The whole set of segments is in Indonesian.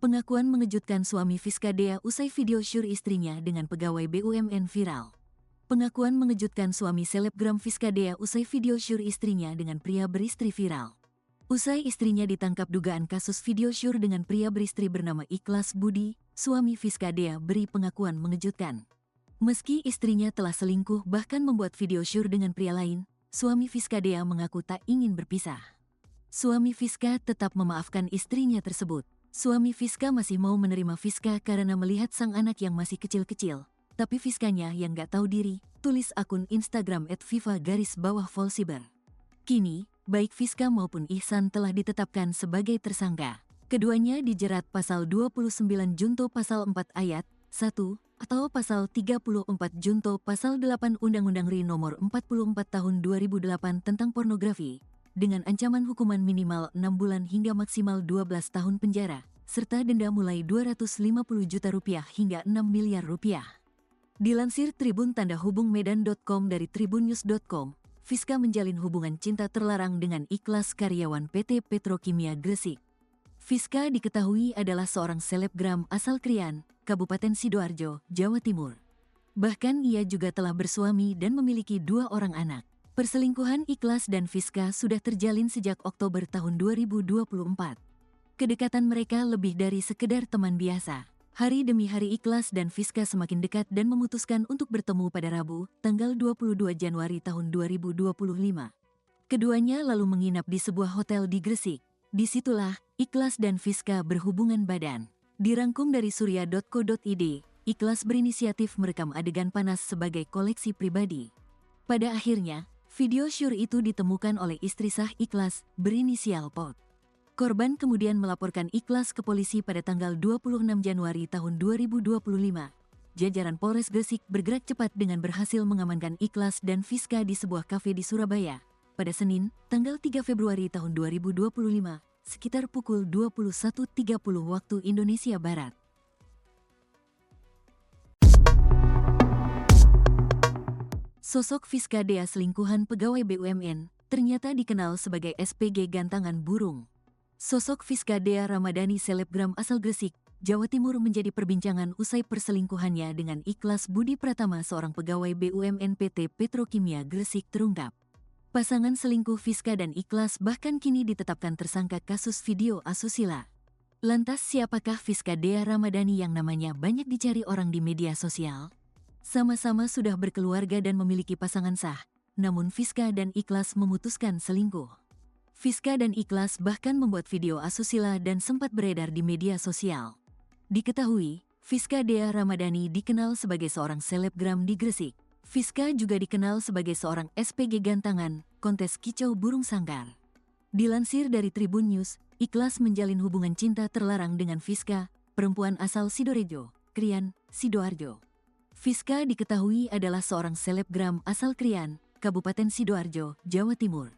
Pengakuan mengejutkan suami Fiska Dea usai video syur istrinya dengan pegawai BUMN viral. Pengakuan mengejutkan suami selebgram Fiska Dea usai video syur istrinya dengan pria beristri viral. Usai istrinya ditangkap dugaan kasus video syur dengan pria beristri bernama Ikhlas Budi, suami Fiska Dea beri pengakuan mengejutkan. Meski istrinya telah selingkuh bahkan membuat video syur dengan pria lain, suami Fiska Dea mengaku tak ingin berpisah. Suami Fiska tetap memaafkan istrinya tersebut. Suami Fiska masih mau menerima Fiska karena melihat sang anak yang masih kecil-kecil. Tapi Fiskanya yang gak tahu diri, tulis akun Instagram @fifa_volsiber. Kini, baik Fiska maupun Ihsan telah ditetapkan sebagai tersangka. Keduanya dijerat pasal 29 Junto pasal 4 ayat 1 atau pasal 34 Junto pasal 8 Undang-Undang RI nomor 44 tahun 2008 tentang pornografi, dengan ancaman hukuman minimal 6 bulan hingga maksimal 12 tahun penjara, serta denda mulai Rp250 juta hingga Rp6 miliar. Dilansir Tribun Tanda Hubung Medan.com dari tribunnews.com, Fiska menjalin hubungan cinta terlarang dengan Ikhlas, karyawan PT Petrokimia Gresik. Fiska diketahui adalah seorang selebgram asal Krian, Kabupaten Sidoarjo, Jawa Timur. Bahkan ia juga telah bersuami dan memiliki 2 orang anak. Perselingkuhan Ikhlas dan Fiska sudah terjalin sejak Oktober tahun 2024. Kedekatan mereka lebih dari sekedar teman biasa. Hari demi hari Ikhlas dan Fiska semakin dekat dan memutuskan untuk bertemu pada Rabu, tanggal 22 Januari tahun 2025. Keduanya lalu menginap di sebuah hotel di Gresik. Disitulah Ikhlas dan Fiska berhubungan badan. Dirangkum dari surya.co.id, Ikhlas berinisiatif merekam adegan panas sebagai koleksi pribadi. Pada akhirnya, video syur itu ditemukan oleh istri sah Ikhlas, berinisial Pot. Korban kemudian melaporkan Ikhlas ke polisi pada tanggal 26 Januari tahun 2025. Jajaran Polres Gresik bergerak cepat dengan berhasil mengamankan Ikhlas dan Fiska di sebuah kafe di Surabaya pada Senin, tanggal 3 Februari tahun 2025, sekitar pukul 21.30 waktu Indonesia Barat. Sosok Fiska Dea selingkuhan pegawai BUMN ternyata dikenal sebagai SPG gantangan burung. Sosok Fiska Dea Ramadhani selebgram asal Gresik, Jawa Timur menjadi perbincangan usai perselingkuhannya dengan Ikhlas Budi Pratama, seorang pegawai BUMN PT Petrokimia Gresik terungkap. Pasangan selingkuh Fiska dan Ikhlas bahkan kini ditetapkan tersangka kasus video asusila. Lantas siapakah Fiska Dea Ramadhani yang namanya banyak dicari orang di media sosial? Sama-sama sudah berkeluarga dan memiliki pasangan sah, namun Fiska dan Ikhlas memutuskan selingkuh. Fiska dan Ikhlas bahkan membuat video asusila dan sempat beredar di media sosial. Diketahui, Fiska Dea Ramadhani dikenal sebagai seorang selebgram di Gresik. Fiska juga dikenal sebagai seorang SPG gantangan, kontes kicau burung sangkar. Dilansir dari Tribun News, Ikhlas menjalin hubungan cinta terlarang dengan Fiska, perempuan asal Sidorejo, Krian, Sidoarjo. Fiska diketahui adalah seorang selebgram asal Krian, Kabupaten Sidoarjo, Jawa Timur.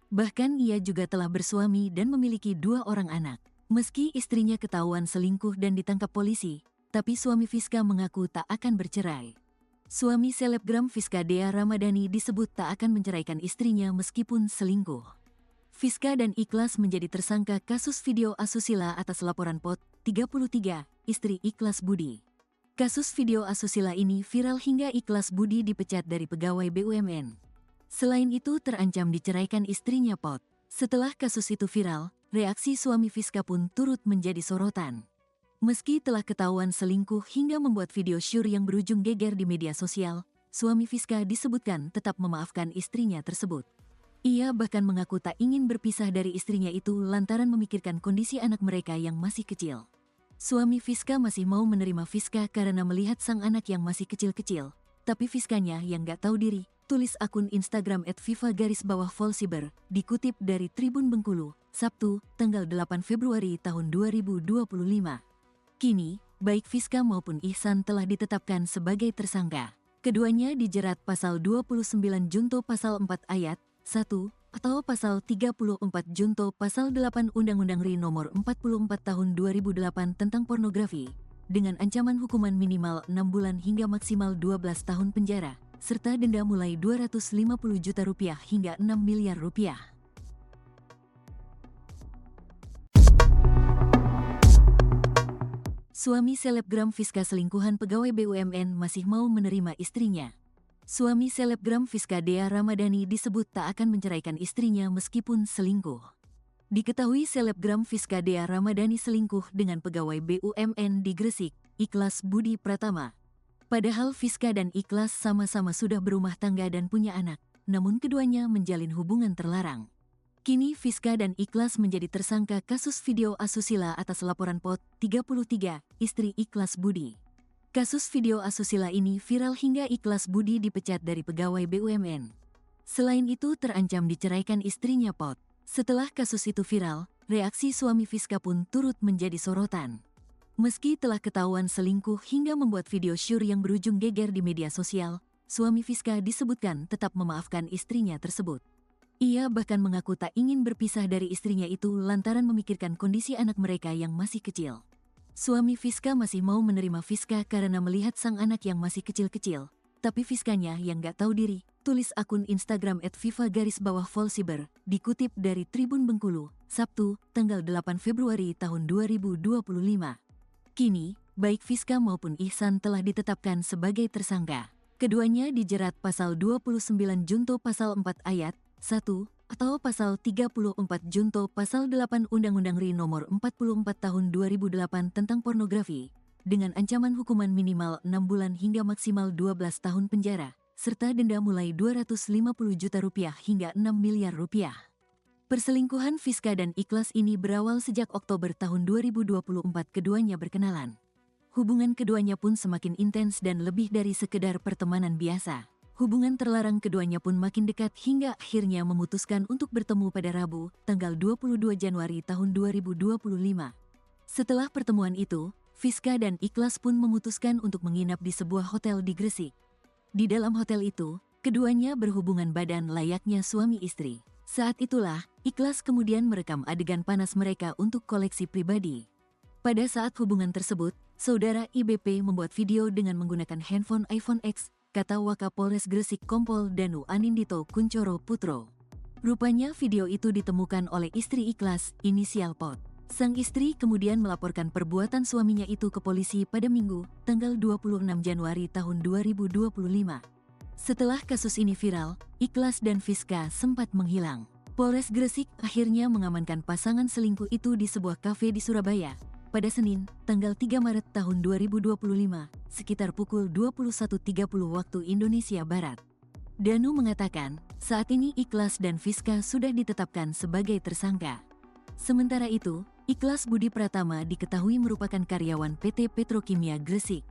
Bahkan ia juga telah bersuami dan memiliki 2 orang anak. Meski istrinya ketahuan selingkuh dan ditangkap polisi, tapi suami Fiska mengaku tak akan bercerai. Suami selebgram Fiska Dea Ramadhani disebut tak akan menceraikan istrinya meskipun selingkuh. Fiska dan Ikhlas menjadi tersangka kasus video asusila atas laporan Pot, 33, istri Ikhlas Budi. Kasus video asusila ini viral hingga Ikhlas Budi dipecat dari pegawai BUMN. Selain itu terancam diceraikan istrinya Pot. Setelah kasus itu viral, reaksi suami Fiska pun turut menjadi sorotan. Meski telah ketahuan selingkuh hingga membuat video syur yang berujung geger di media sosial, suami Fiska disebutkan tetap memaafkan istrinya tersebut. Ia bahkan mengaku tak ingin berpisah dari istrinya itu lantaran memikirkan kondisi anak mereka yang masih kecil. Suami Fiska masih mau menerima Fiska karena melihat sang anak yang masih kecil-kecil. Tapi Fiskanya yang gak tahu diri, tulis akun Instagram @fifa_volsiber, dikutip dari Tribun Bengkulu, Sabtu, tanggal 8 Februari tahun 2025. Kini, baik Fiska maupun Ihsan telah ditetapkan sebagai tersangka. Keduanya dijerat pasal 29 Junto pasal 4 ayat 1 atau pasal 34 Junto pasal 8 Undang-Undang RI nomor 44 tahun 2008 tentang pornografi, dengan ancaman hukuman minimal 6 bulan hingga maksimal 12 tahun penjara, serta denda mulai Rp250 juta hingga Rp6 miliar. Suami selebgram Fiska selingkuhan pegawai BUMN masih mau menerima istrinya. Suami selebgram Fiska Dea Ramadhani disebut tak akan menceraikan istrinya meskipun selingkuh. Diketahui selebgram Fiska Dea Ramadhani selingkuh dengan pegawai BUMN di Gresik, Ikhlas Budi Pratama. Padahal Fiska dan Ikhlas sama-sama sudah berumah tangga dan punya anak, namun keduanya menjalin hubungan terlarang. Kini Fiska dan Ikhlas menjadi tersangka kasus video asusila atas laporan POT 33, istri Ikhlas Budi. Kasus video asusila ini viral hingga Ikhlas Budi dipecat dari pegawai BUMN. Selain itu terancam diceraikan istrinya POT. Setelah kasus itu viral, reaksi suami Fiska pun turut menjadi sorotan. Meski telah ketahuan selingkuh hingga membuat video syur yang berujung geger di media sosial, suami Fiska disebutkan tetap memaafkan istrinya tersebut. Ia bahkan mengaku tak ingin berpisah dari istrinya itu lantaran memikirkan kondisi anak mereka yang masih kecil. Suami Fiska masih mau menerima Fiska karena melihat sang anak yang masih kecil-kecil. Tapi Fiskanya yang gak tahu diri, tulis akun Instagram @fifa_volsiber, dikutip dari Tribun Bengkulu, Sabtu, tanggal 8 Februari tahun 2025. Kini, baik Fiska maupun Ihsan telah ditetapkan sebagai tersangka. Keduanya dijerat pasal 29 Junto pasal 4 ayat 1 atau pasal 34 Junto pasal 8 Undang-Undang RI nomor 44 tahun 2008 tentang pornografi dengan ancaman hukuman minimal 6 bulan hingga maksimal 12 tahun penjara serta denda mulai Rp250 juta hingga Rp6 miliar. Perselingkuhan Fiska dan Ikhlas ini berawal sejak Oktober tahun 2024 keduanya berkenalan. Hubungan keduanya pun semakin intens dan lebih dari sekedar pertemanan biasa. Hubungan terlarang keduanya pun makin dekat hingga akhirnya memutuskan untuk bertemu pada Rabu, tanggal 22 Januari tahun 2025. Setelah pertemuan itu, Fiska dan Ikhlas pun memutuskan untuk menginap di sebuah hotel di Gresik. Di dalam hotel itu, keduanya berhubungan badan layaknya suami istri. Saat itulah, Ikhlas kemudian merekam adegan panas mereka untuk koleksi pribadi. Pada saat hubungan tersebut, saudara IBP membuat video dengan menggunakan handphone iPhone X, kata Wakapolres Gresik Kompol Danu Anindito Kuncoro Putro. Rupanya video itu ditemukan oleh istri Ikhlas, inisial POT. Sang istri kemudian melaporkan perbuatan suaminya itu ke polisi pada Minggu, tanggal 26 Januari tahun 2025. Setelah kasus ini viral, Ikhlas dan Fiska sempat menghilang. Polres Gresik akhirnya mengamankan pasangan selingkuh itu di sebuah kafe di Surabaya pada Senin, tanggal 3 Maret tahun 2025, sekitar pukul 21.30 waktu Indonesia Barat. Danu mengatakan, saat ini Ikhlas dan Fiska sudah ditetapkan sebagai tersangka. Sementara itu, Ikhlas Budi Pratama diketahui merupakan karyawan PT Petrokimia Gresik.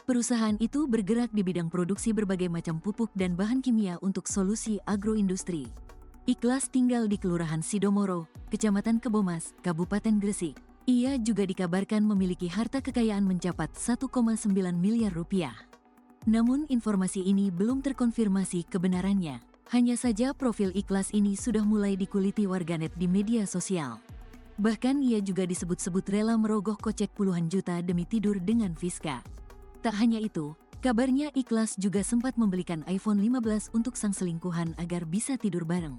Perusahaan itu bergerak di bidang produksi berbagai macam pupuk dan bahan kimia untuk solusi agroindustri. Ikhlas tinggal di Kelurahan Sidomoro, Kecamatan Kebomas, Kabupaten Gresik. Ia juga dikabarkan memiliki harta kekayaan mencapai Rp1,9 miliar. Namun informasi ini belum terkonfirmasi kebenarannya. Hanya saja profil Ikhlas ini sudah mulai dikuliti warganet di media sosial. Bahkan ia juga disebut-sebut rela merogoh kocek puluhan juta demi tidur dengan Fiska. Tak hanya itu, kabarnya Ikhlas juga sempat membelikan iPhone 15 untuk sang selingkuhan agar bisa tidur bareng.